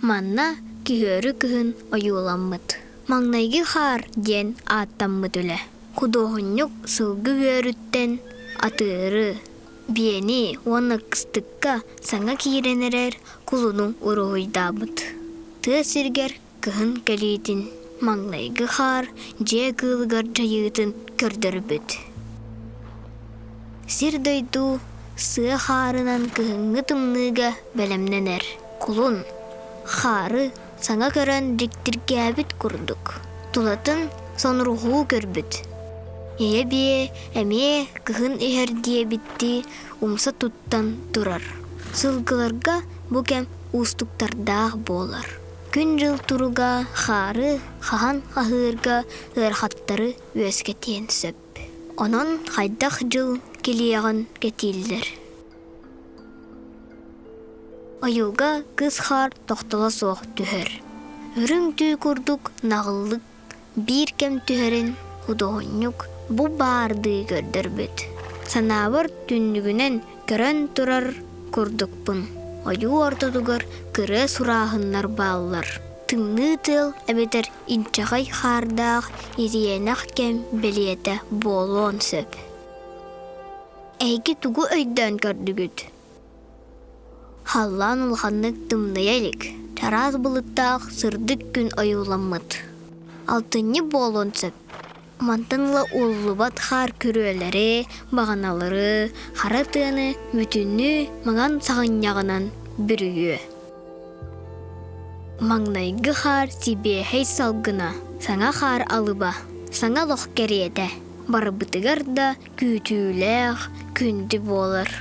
Манна киһөрү күһүн ойууламмыт. Маңнайгы хаар диэн ааттаммыт үлэ. Худоһуннук сылгы үөрүттен атыыры биэни уонна кыстыкка саҥа кииренерер кулунуң уруһуйдаабыт. Тыа сиргер кыһын кэлиитин маңнайгы хаар дьиэ кыылыгар дьайыытын көрдөрбүт. Сир дойду сыа хаарынан кыһыҥҥы тымныыга бэлэмнэнэр. Кулун хаары саҥа көрөн диктиргээбит курдук. Тулатын сонурухуу көрбүт. Эйэ бие эмие кыһын иһэр диэбитти умса туттан турар. Сылгыларга бу кэм устуктардаах буолар. Күн жыл туруга хаары хаһан хаһыырга ыархаттары үөскэ тиэн сөп. Онон хайдах жыл килияган кетииллер. Ойуга кыз хаар тохтола суох түһөр. Үрүң түү курдук нағыллык биир кем түһөрин худоһуннук бу баарды көрдөрбүт. Санаабар түннүгүнен көрөн турар курдукпун. Ойуу ортотугар кыры сураахыннар бааллар. Тымны тыл эбетер инчагай хардаах ириенах кем белиете болуон сөп. Эйги тугу өйдөн көрдүгүт. Халлан улханнык тымныялик. Чараз былыттаах сырдык күн ойууламмыт. Алтынны болуон сөп. Мантынла уллубат хар күрөлери, баганалары, хара тыаны мүтүннү маңан сағыньяғынан бүрүйі. Маңнайгы хар себе хей салгына, саңа хар алыба, саңа лох кереде. Барыбытыгар да күтүүлэх күнді болар.